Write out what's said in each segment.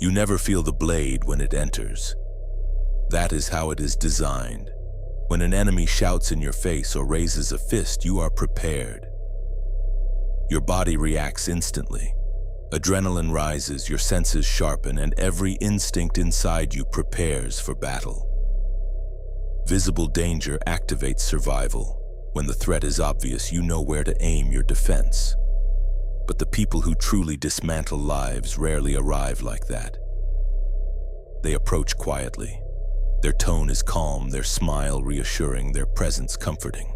You never feel the blade when it enters. That is how it is designed. When an enemy shouts in your face or raises a fist, you are prepared. Your body reacts instantly. Adrenaline rises, your senses sharpen, and every instinct inside you prepares for battle. Visible danger activates survival. When the threat is obvious, you know where to aim your defense. But the people who truly dismantle lives rarely arrive like that. They approach quietly. Their tone is calm, their smile reassuring, their presence comforting.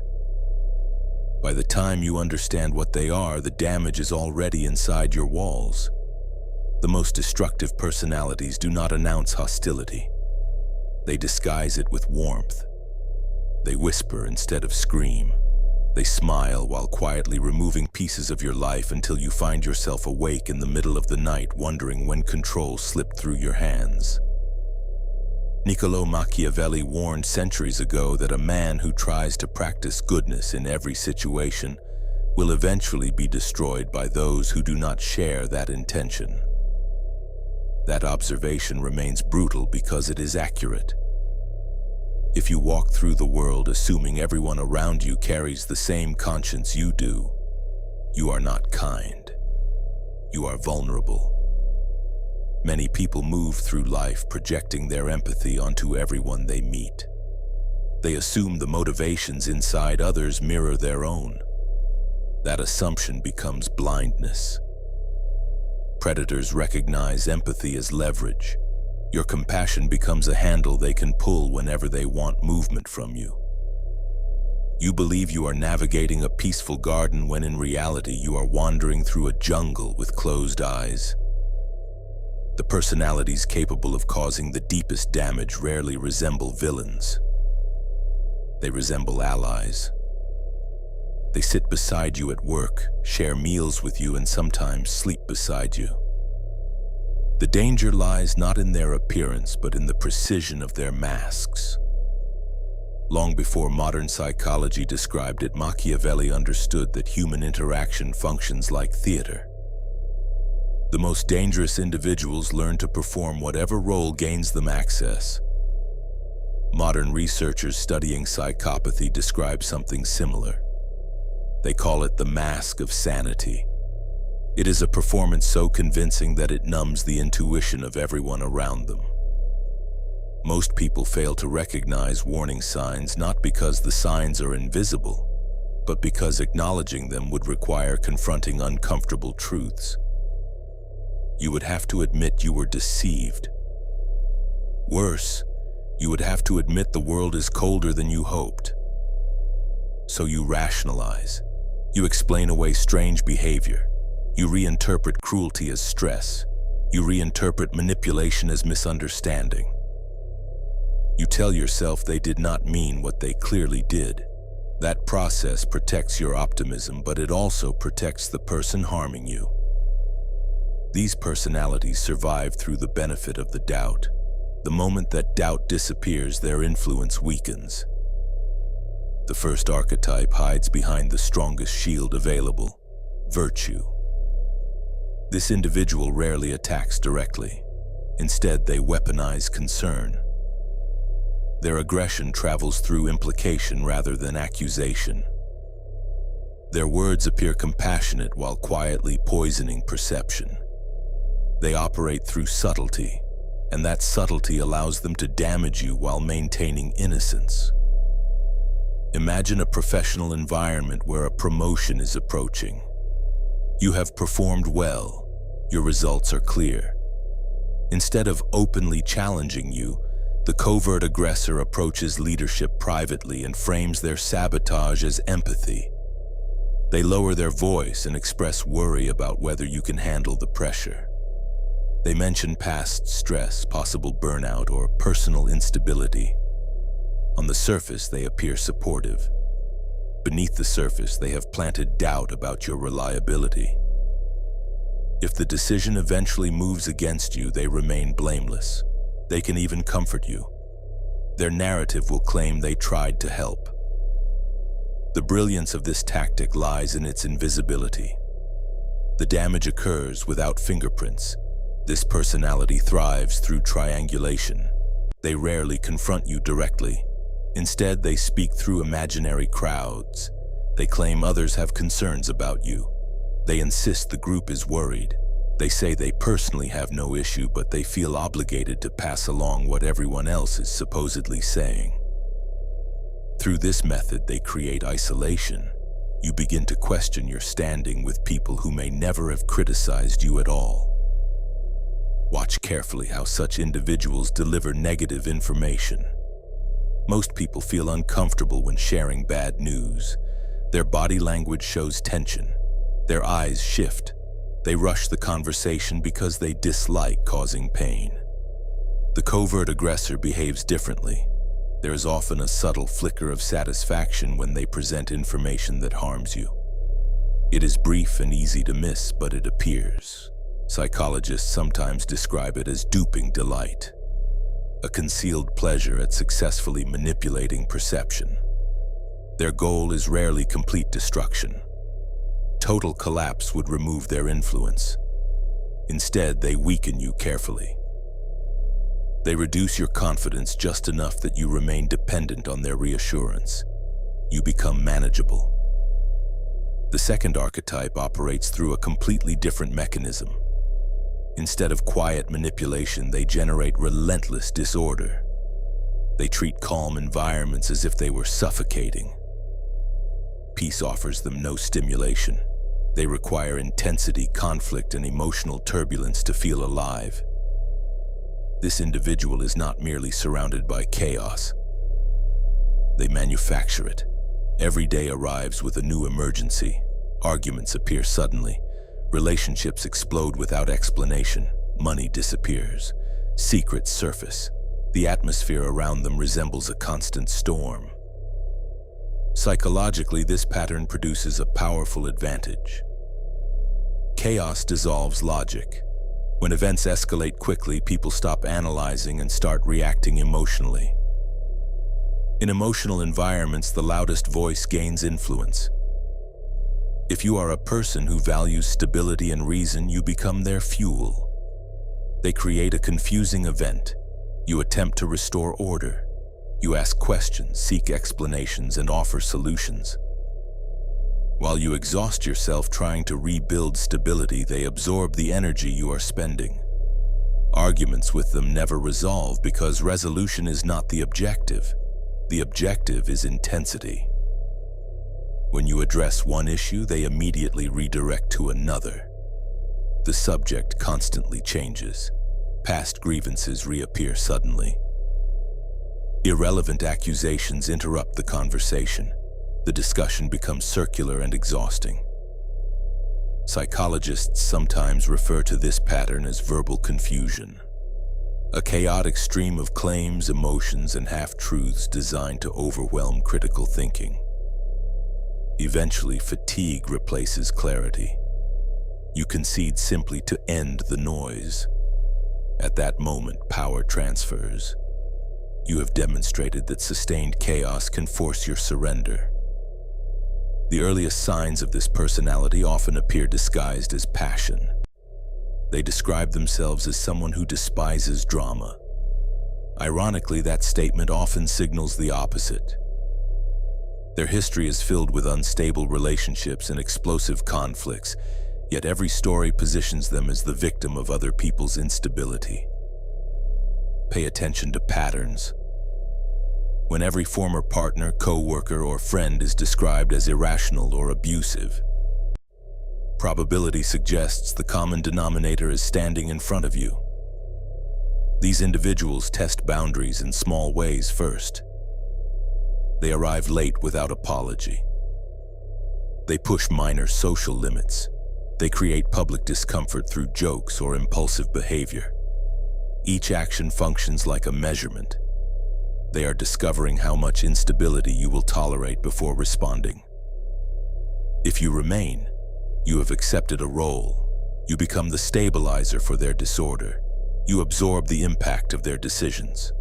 By the time you understand what they are, the damage is already inside your walls. The most destructive personalities do not announce hostility. They disguise it with warmth. They whisper instead of scream. They smile while quietly removing pieces of your life until you find yourself awake in the middle of the night wondering when control slipped through your hands. Niccolo Machiavelli warned centuries ago that a man who tries to practice goodness in every situation will eventually be destroyed by those who do not share that intention. That observation remains brutal because it is accurate. If you walk through the world assuming everyone around you carries the same conscience you do, you are not kind. You are vulnerable. Many people move through life projecting their empathy onto everyone they meet. They assume the motivations inside others mirror their own. That assumption becomes blindness. Predators recognize empathy as leverage. Your compassion becomes a handle they can pull whenever they want movement from you. You believe you are navigating a peaceful garden when in reality you are wandering through a jungle with closed eyes. The personalities capable of causing the deepest damage rarely resemble villains. They resemble allies. They sit beside you at work, share meals with you, and sometimes sleep beside you. The danger lies not in their appearance, but in the precision of their masks. Long before modern psychology described it, Machiavelli understood that human interaction functions like theater. The most dangerous individuals learn to perform whatever role gains them access. Modern researchers studying psychopathy describe something similar. They call it the mask of sanity. It is a performance so convincing that it numbs the intuition of everyone around them. Most people fail to recognize warning signs not because the signs are invisible, but because acknowledging them would require confronting uncomfortable truths. You would have to admit you were deceived. Worse, you would have to admit the world is colder than you hoped. So you rationalize. You explain away strange behavior. You reinterpret cruelty as stress. You reinterpret manipulation as misunderstanding. You tell yourself they did not mean what they clearly did. That process protects your optimism, but it also protects the person harming you. These personalities survive through the benefit of the doubt. The moment that doubt disappears, their influence weakens. The first archetype hides behind the strongest shield available, virtue. This individual rarely attacks directly. Instead, they weaponize concern. Their aggression travels through implication rather than accusation. Their words appear compassionate while quietly poisoning perception. They operate through subtlety, and that subtlety allows them to damage you while maintaining innocence. Imagine a professional environment where a promotion is approaching. You have performed well. Your results are clear. Instead of openly challenging you, the covert aggressor approaches leadership privately and frames their sabotage as empathy. They lower their voice and express worry about whether you can handle the pressure. They mention past stress, possible burnout, or personal instability. On the surface, they appear supportive. Beneath the surface, they have planted doubt about your reliability. If the decision eventually moves against you, they remain blameless. They can even comfort you. Their narrative will claim they tried to help. The brilliance of this tactic lies in its invisibility. The damage occurs without fingerprints. This personality thrives through triangulation. They rarely confront you directly. Instead, they speak through imaginary crowds. They claim others have concerns about you. They insist the group is worried. They say they personally have no issue, but they feel obligated to pass along what everyone else is supposedly saying. Through this method, they create isolation. You begin to question your standing with people who may never have criticized you at all. Watch carefully how such individuals deliver negative information. Most people feel uncomfortable when sharing bad news. Their body language shows tension. Their eyes shift. They rush the conversation because they dislike causing pain. The covert aggressor behaves differently. There is often a subtle flicker of satisfaction when they present information that harms you. It is brief and easy to miss, but it appears. Psychologists sometimes describe it as duping delight, a concealed pleasure at successfully manipulating perception. Their goal is rarely complete destruction. Total collapse would remove their influence. Instead, they weaken you carefully. They reduce your confidence just enough that you remain dependent on their reassurance. You become manageable. The second archetype operates through a completely different mechanism. Instead of quiet manipulation, they generate relentless disorder. They treat calm environments as if they were suffocating. Peace offers them no stimulation. They require intensity, conflict, and emotional turbulence to feel alive. This individual is not merely surrounded by chaos. They manufacture it. Every day arrives with a new emergency. Arguments appear suddenly. Relationships explode without explanation. Money disappears. Secrets surface. The atmosphere around them resembles a constant storm. Psychologically, this pattern produces a powerful advantage. Chaos dissolves logic. When events escalate quickly, people stop analyzing and start reacting emotionally. In emotional environments, the loudest voice gains influence. If you are a person who values stability and reason, you become their fuel. They create a confusing event. You attempt to restore order. You ask questions, seek explanations, and offer solutions. While you exhaust yourself trying to rebuild stability, they absorb the energy you are spending. Arguments with them never resolve because resolution is not the objective. The objective is intensity. When you address one issue, they immediately redirect to another. The subject constantly changes. Past grievances reappear suddenly. Irrelevant accusations interrupt the conversation. The discussion becomes circular and exhausting. Psychologists sometimes refer to this pattern as verbal confusion, a chaotic stream of claims, emotions, and half-truths designed to overwhelm critical thinking. Eventually, fatigue replaces clarity. You concede simply to end the noise. At that moment, power transfers. You have demonstrated that sustained chaos can force your surrender. The earliest signs of this personality often appear disguised as passion. They describe themselves as someone who despises drama. Ironically, that statement often signals the opposite. Their history is filled with unstable relationships and explosive conflicts, yet every story positions them as the victim of other people's instability. Pay attention to patterns. When every former partner, co-worker, or friend is described as irrational or abusive, probability suggests the common denominator is standing in front of you. These individuals test boundaries in small ways first. They arrive late without apology. They push minor social limits. They create public discomfort through jokes or impulsive behavior. Each action functions like a measurement. They are discovering how much instability you will tolerate before responding. If you remain, you have accepted a role. You become the stabilizer for their disorder. You absorb the impact of their decisions.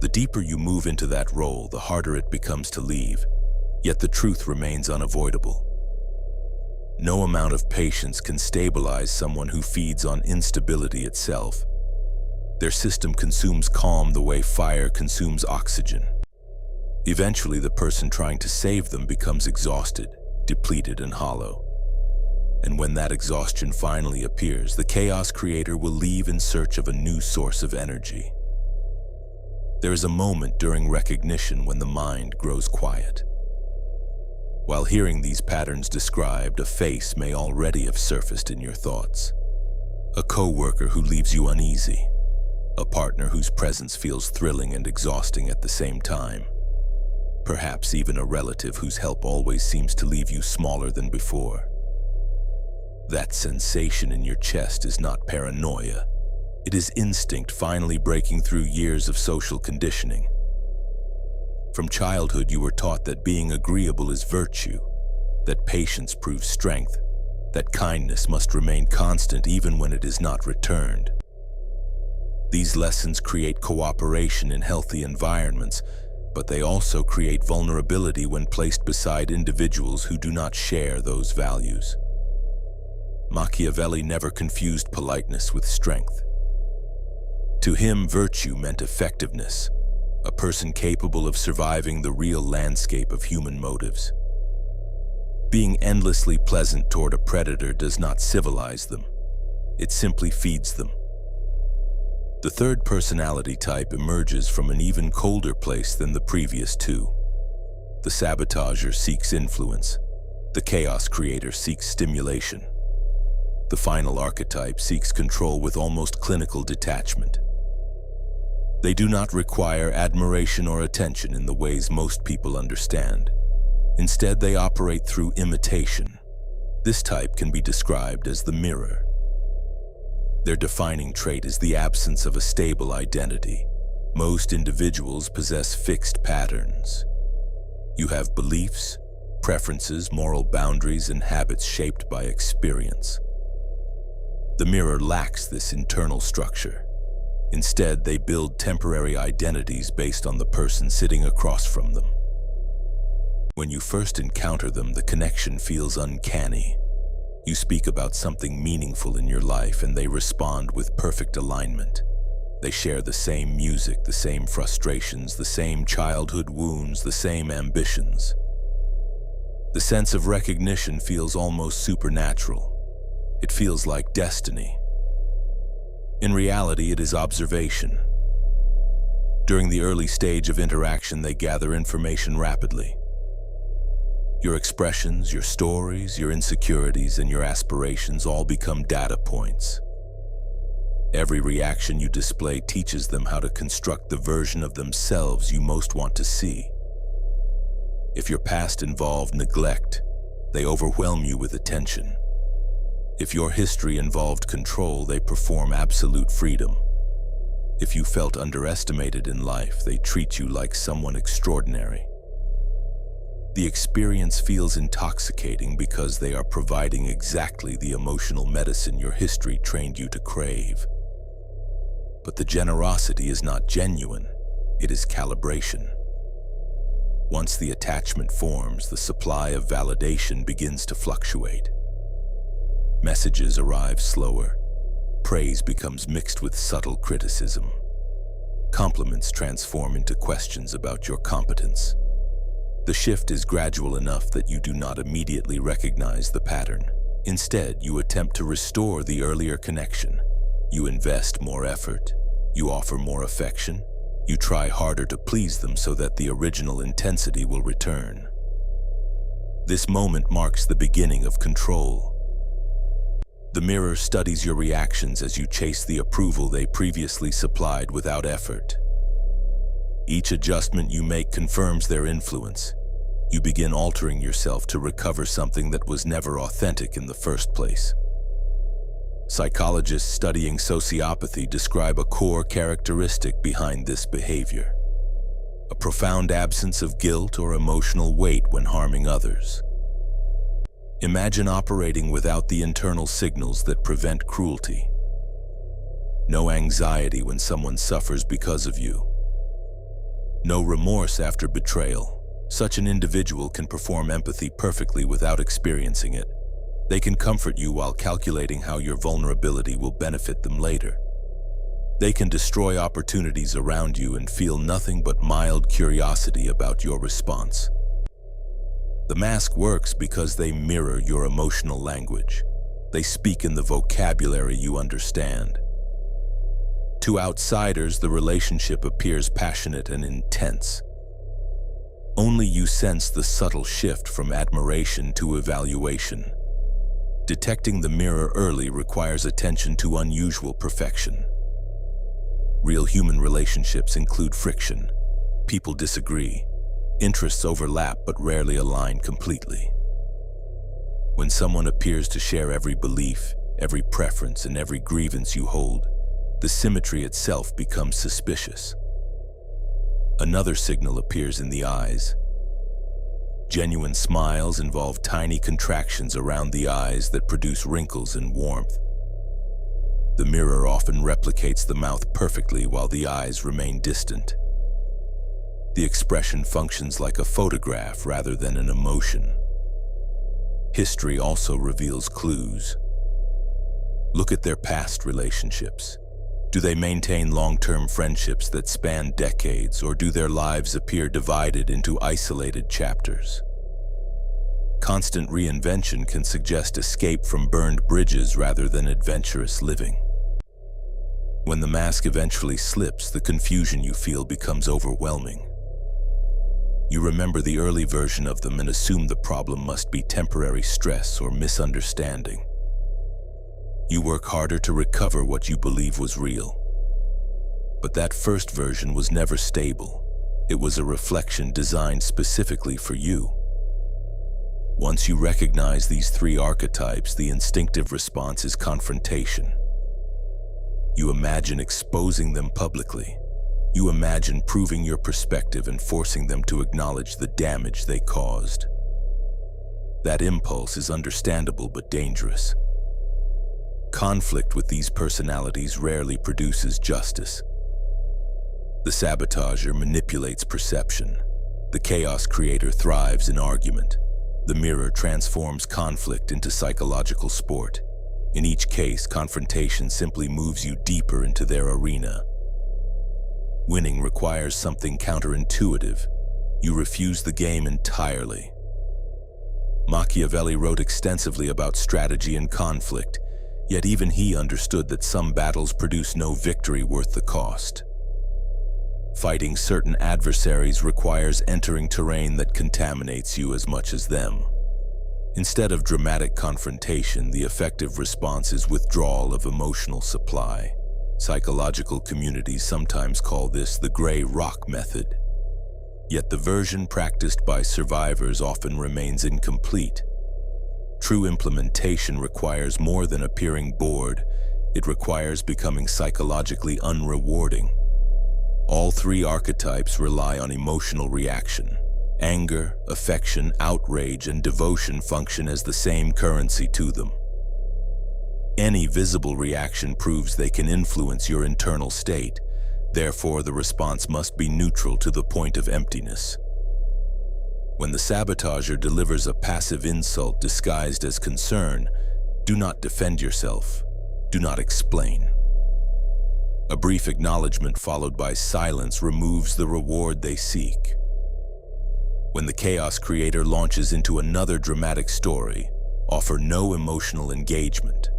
The deeper you move into that role, the harder it becomes to leave, yet the truth remains unavoidable. No amount of patience can stabilize someone who feeds on instability itself. Their system consumes calm the way fire consumes oxygen. Eventually, the person trying to save them becomes exhausted, depleted, and hollow. And when that exhaustion finally appears, the chaos creator will leave in search of a new source of energy. There is a moment during recognition when the mind grows quiet. While hearing these patterns described, a face may already have surfaced in your thoughts. A coworker who leaves you uneasy. A partner whose presence feels thrilling and exhausting at the same time. Perhaps even a relative whose help always seems to leave you smaller than before. That sensation in your chest is not paranoia. It is instinct finally breaking through years of social conditioning. From childhood, you were taught that being agreeable is virtue, that patience proves strength, that kindness must remain constant even when it is not returned. These lessons create cooperation in healthy environments, but they also create vulnerability when placed beside individuals who do not share those values. Machiavelli never confused politeness with strength. To him, virtue meant effectiveness, a person capable of surviving the real landscape of human motives. Being endlessly pleasant toward a predator does not civilize them. It simply feeds them. The third personality type emerges from an even colder place than the previous two. The sabotager seeks influence. The chaos creator seeks stimulation. The final archetype seeks control with almost clinical detachment. They do not require admiration or attention in the ways most people understand. Instead, they operate through imitation. This type can be described as the mirror. Their defining trait is the absence of a stable identity. Most individuals possess fixed patterns. You have beliefs, preferences, moral boundaries, and habits shaped by experience. The mirror lacks this internal structure. Instead, they build temporary identities based on the person sitting across from them. When you first encounter them, the connection feels uncanny. You speak about something meaningful in your life, and they respond with perfect alignment. They share the same music, the same frustrations, the same childhood wounds, the same ambitions. The sense of recognition feels almost supernatural. It feels like destiny. In reality, it is observation. During the early stage of interaction, they gather information rapidly. Your expressions, your stories, your insecurities, and your aspirations all become data points. Every reaction you display teaches them how to construct the version of themselves you most want to see. If your past involved neglect, they overwhelm you with attention. If your history involved control, they perform absolute freedom. If you felt underestimated in life, they treat you like someone extraordinary. The experience feels intoxicating because they are providing exactly the emotional medicine your history trained you to crave. But the generosity is not genuine, it is calibration. Once the attachment forms, the supply of validation begins to fluctuate. Messages arrive slower. Praise becomes mixed with subtle criticism. Compliments transform into questions about your competence. The shift is gradual enough that you do not immediately recognize the pattern. Instead, you attempt to restore the earlier connection. You invest more effort. You offer more affection. You try harder to please them so that the original intensity will return. This moment marks the beginning of control. The mirror studies your reactions as you chase the approval they previously supplied without effort. Each adjustment you make confirms their influence. You begin altering yourself to recover something that was never authentic in the first place. Psychologists studying sociopathy describe a core characteristic behind this behavior: a profound absence of guilt or emotional weight when harming others. Imagine operating without the internal signals that prevent cruelty. No anxiety when someone suffers because of you. No remorse after betrayal. Such an individual can perform empathy perfectly without experiencing it. They can comfort you while calculating how your vulnerability will benefit them later. They can destroy opportunities around you and feel nothing but mild curiosity about your response. The mask works because they mirror your emotional language. They speak in the vocabulary you understand. To outsiders, the relationship appears passionate and intense. Only you sense the subtle shift from admiration to evaluation. Detecting the mirror early requires attention to unusual perfection. Real human relationships include friction. People disagree. Interests overlap but rarely align completely. When someone appears to share every belief, every preference, and every grievance you hold, the symmetry itself becomes suspicious. Another signal appears in the eyes. Genuine smiles involve tiny contractions around the eyes that produce wrinkles and warmth. The mirror often replicates the mouth perfectly while the eyes remain distant. The expression functions like a photograph rather than an emotion. History also reveals clues. Look at their past relationships. Do they maintain long-term friendships that span decades, or do their lives appear divided into isolated chapters? Constant reinvention can suggest escape from burned bridges rather than adventurous living. When the mask eventually slips, the confusion you feel becomes overwhelming. You remember the early version of them and assume the problem must be temporary stress or misunderstanding. You work harder to recover what you believe was real. But that first version was never stable. It was a reflection designed specifically for you. Once you recognize these three archetypes, the instinctive response is confrontation. You imagine exposing them publicly. You imagine proving your perspective and forcing them to acknowledge the damage they caused. That impulse is understandable but dangerous. Conflict with these personalities rarely produces justice. The sabotager manipulates perception. The chaos creator thrives in argument. The mirror transforms conflict into psychological sport. In each case, confrontation simply moves you deeper into their arena. Winning requires something counterintuitive. You refuse the game entirely. Machiavelli wrote extensively about strategy and conflict, yet even he understood that some battles produce no victory worth the cost. Fighting certain adversaries requires entering terrain that contaminates you as much as them. Instead of dramatic confrontation, the effective response is withdrawal of emotional supply. Psychological communities sometimes call this the gray rock method. Yet the version practiced by survivors often remains incomplete. True implementation requires more than appearing bored. It requires becoming psychologically unrewarding. All three archetypes rely on emotional reaction. Anger, affection, outrage, and devotion function as the same currency to them. Any visible reaction proves they can influence your internal state. Therefore, the response must be neutral to the point of emptiness. When the sabotager delivers a passive insult disguised as concern, do not defend yourself. Do not explain. A brief acknowledgement followed by silence removes the reward they seek. When the chaos creator launches into another dramatic story, offer no emotional engagement.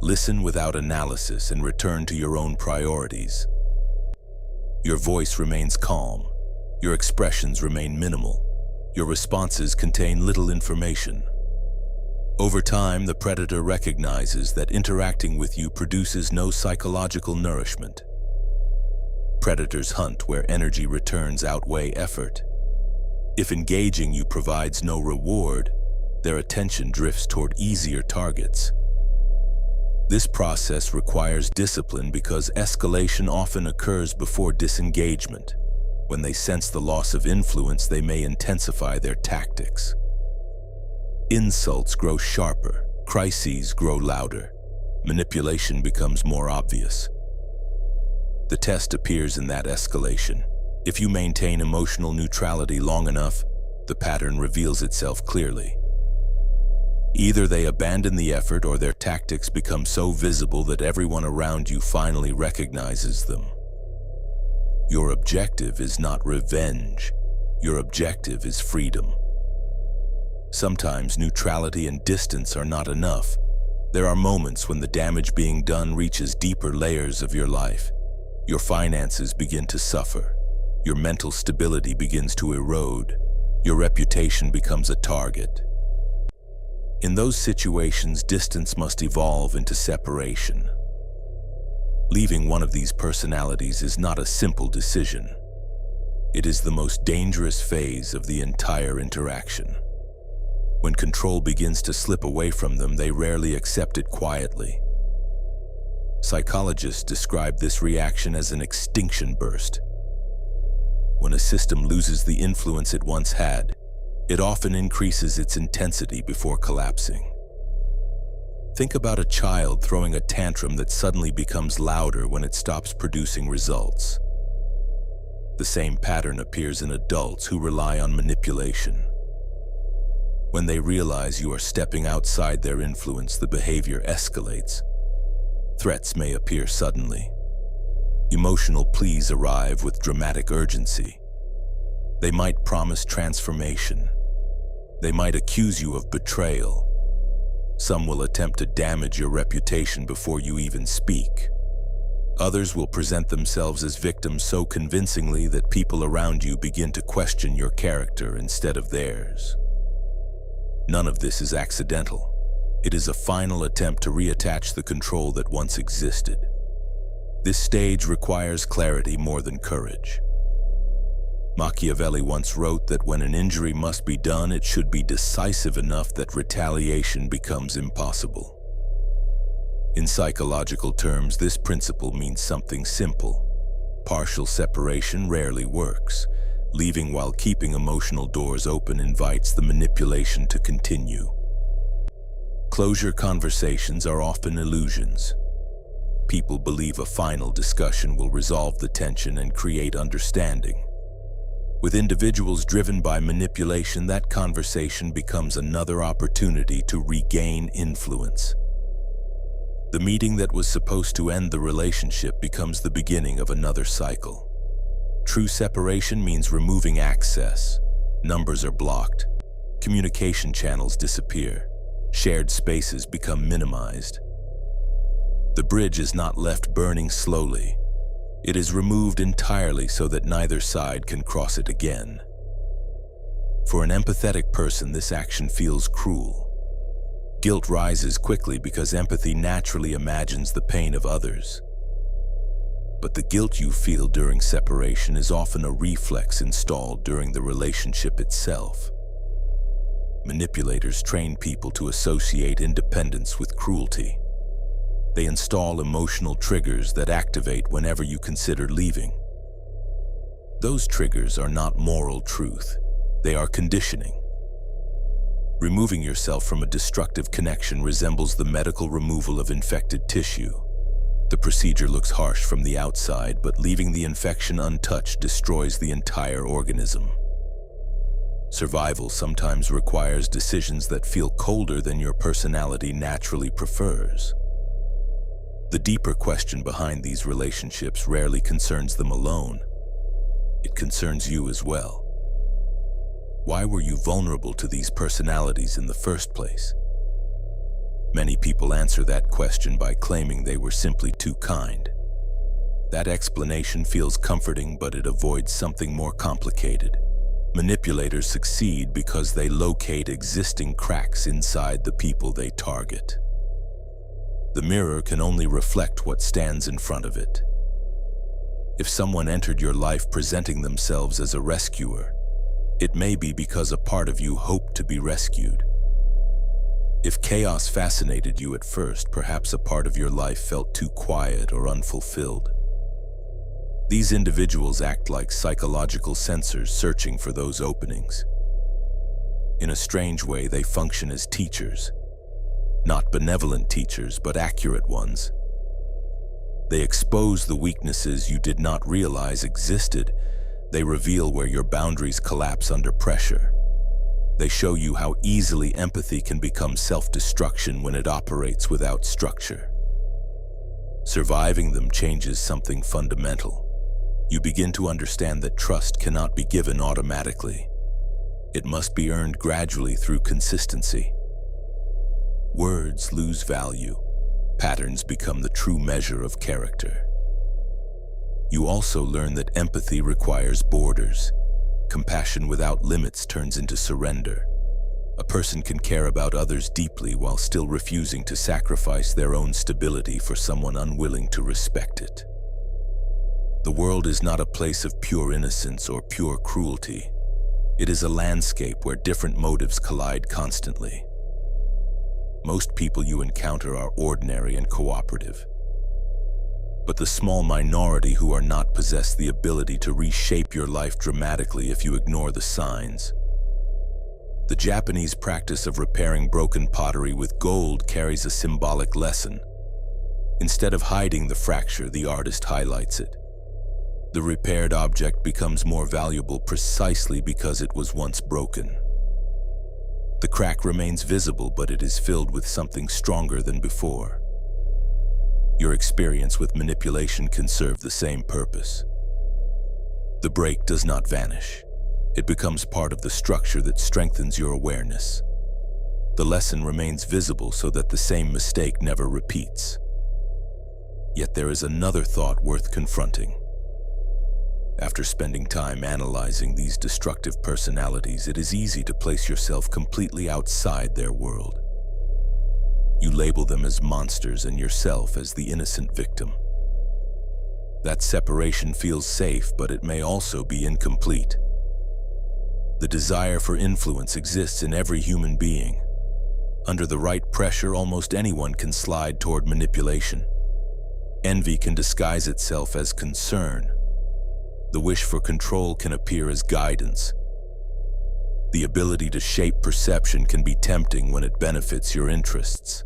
Listen without analysis and return to your own priorities. Your voice remains calm. Your expressions remain minimal. Your responses contain little information. Over time, the predator recognizes that interacting with you produces no psychological nourishment. Predators hunt where energy returns outweigh effort. If engaging you provides no reward, their attention drifts toward easier targets. This process requires discipline because escalation often occurs before disengagement. When they sense the loss of influence, they may intensify their tactics. Insults grow sharper, crises grow louder, manipulation becomes more obvious. The test appears in that escalation. If you maintain emotional neutrality long enough, the pattern reveals itself clearly. Either they abandon the effort or their tactics become so visible that everyone around you finally recognizes them. Your objective is not revenge. Your objective is freedom. Sometimes neutrality and distance are not enough. There are moments when the damage being done reaches deeper layers of your life. Your finances begin to suffer. Your mental stability begins to erode. Your reputation becomes a target. In those situations, distance must evolve into separation. Leaving one of these personalities is not a simple decision. It is the most dangerous phase of the entire interaction. When control begins to slip away from them, they rarely accept it quietly. Psychologists describe this reaction as an extinction burst. When a system loses the influence it once had, it often increases its intensity before collapsing. Think about a child throwing a tantrum that suddenly becomes louder when it stops producing results. The same pattern appears in adults who rely on manipulation. When they realize you are stepping outside their influence, the behavior escalates. Threats may appear suddenly. Emotional pleas arrive with dramatic urgency. They might promise transformation. They might accuse you of betrayal. Some will attempt to damage your reputation before you even speak. Others will present themselves as victims so convincingly that people around you begin to question your character instead of theirs. None of this is accidental. It is a final attempt to reattach the control that once existed. This stage requires clarity more than courage. Machiavelli once wrote that when an injury must be done, it should be decisive enough that retaliation becomes impossible. In psychological terms, this principle means something simple. Partial separation rarely works. Leaving while keeping emotional doors open invites the manipulation to continue. Closure conversations are often illusions. People believe a final discussion will resolve the tension and create understanding. With individuals driven by manipulation, that conversation becomes another opportunity to regain influence. The meeting that was supposed to end the relationship becomes the beginning of another cycle. True separation means removing access. Numbers are blocked. Communication channels disappear. Shared spaces become minimized. The bridge is not left burning slowly. It is removed entirely so that neither side can cross it again. For an empathetic person, this action feels cruel. Guilt rises quickly because empathy naturally imagines the pain of others. But the guilt you feel during separation is often a reflex installed during the relationship itself. Manipulators train people to associate independence with cruelty. They install emotional triggers that activate whenever you consider leaving. Those triggers are not moral truth. They are conditioning. Removing yourself from a destructive connection resembles the medical removal of infected tissue. The procedure looks harsh from the outside, but leaving the infection untouched destroys the entire organism. Survival sometimes requires decisions that feel colder than your personality naturally prefers. The deeper question behind these relationships rarely concerns them alone. It concerns you as well. Why were you vulnerable to these personalities in the first place? Many people answer that question by claiming they were simply too kind. That explanation feels comforting, but it avoids something more complicated. Manipulators succeed because they locate existing cracks inside the people they target. The mirror can only reflect what stands in front of it. If someone entered your life presenting themselves as a rescuer, it may be because a part of you hoped to be rescued. If chaos fascinated you at first, perhaps a part of your life felt too quiet or unfulfilled. These individuals act like psychological sensors searching for those openings. In a strange way, they function as teachers. Not benevolent teachers, but accurate ones. They expose the weaknesses you did not realize existed. They reveal where your boundaries collapse under pressure. They show you how easily empathy can become self-destruction when it operates without structure. Surviving them changes something fundamental. You begin to understand that trust cannot be given automatically. It must be earned gradually through consistency. Words lose value. Patterns become the true measure of character. You also learn that empathy requires borders. Compassion without limits turns into surrender. A person can care about others deeply while still refusing to sacrifice their own stability for someone unwilling to respect it. The world is not a place of pure innocence or pure cruelty. It is a landscape where different motives collide constantly. Most people you encounter are ordinary and cooperative. But the small minority who are not possess the ability to reshape your life dramatically if you ignore the signs. The Japanese practice of repairing broken pottery with gold carries a symbolic lesson. Instead of hiding the fracture, the artist highlights it. The repaired object becomes more valuable precisely because it was once broken. The crack remains visible, but it is filled with something stronger than before. Your experience with manipulation can serve the same purpose. The break does not vanish. It becomes part of the structure that strengthens your awareness. The lesson remains visible so that the same mistake never repeats. Yet there is another thought worth confronting. After spending time analyzing these destructive personalities, it is easy to place yourself completely outside their world. You label them as monsters and yourself as the innocent victim. That separation feels safe, but it may also be incomplete. The desire for influence exists in every human being. Under the right pressure, almost anyone can slide toward manipulation. Envy can disguise itself as concern. The wish for control can appear as guidance. The ability to shape perception can be tempting when it benefits your interests.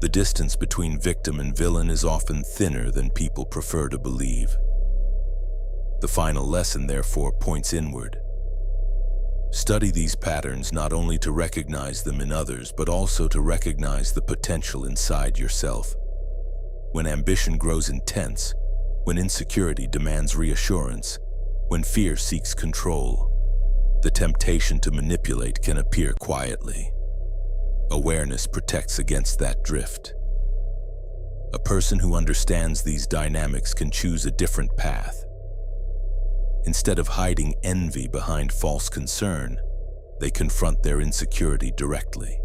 The distance between victim and villain is often thinner than people prefer to believe. The final lesson, therefore, points inward. Study these patterns not only to recognize them in others, but also to recognize the potential inside yourself. When ambition grows intense, when insecurity demands reassurance, when fear seeks control, the temptation to manipulate can appear quietly. Awareness protects against that drift. A person who understands these dynamics can choose a different path. Instead of hiding envy behind false concern, they confront their insecurity directly.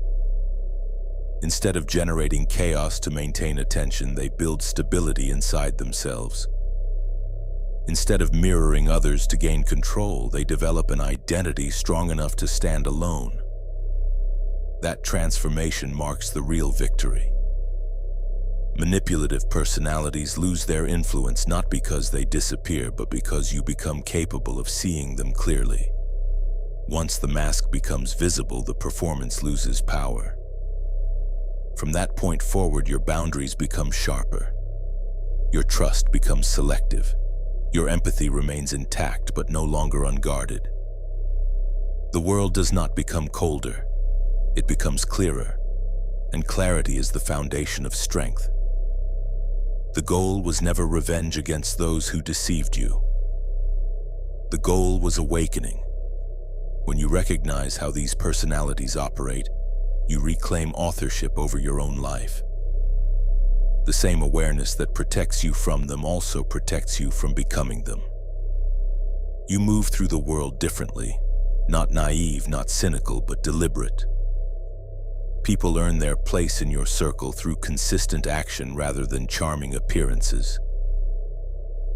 Instead of generating chaos to maintain attention, they build stability inside themselves. Instead of mirroring others to gain control, they develop an identity strong enough to stand alone. That transformation marks the real victory. Manipulative personalities lose their influence not because they disappear, but because you become capable of seeing them clearly. Once the mask becomes visible, the performance loses power. From that point forward, your boundaries become sharper. Your trust becomes selective. Your empathy remains intact but no longer unguarded. The world does not become colder. It becomes clearer, and clarity is the foundation of strength. The goal was never revenge against those who deceived you. The goal was awakening. When you recognize how these personalities operate, you reclaim authorship over your own life. The same awareness that protects you from them also protects you from becoming them. You move through the world differently, not naive, not cynical, but deliberate. People earn their place in your circle through consistent action rather than charming appearances.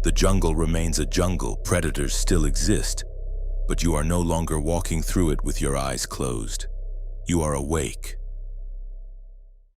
The jungle remains a jungle, predators still exist, but you are no longer walking through it with your eyes closed. You are awake.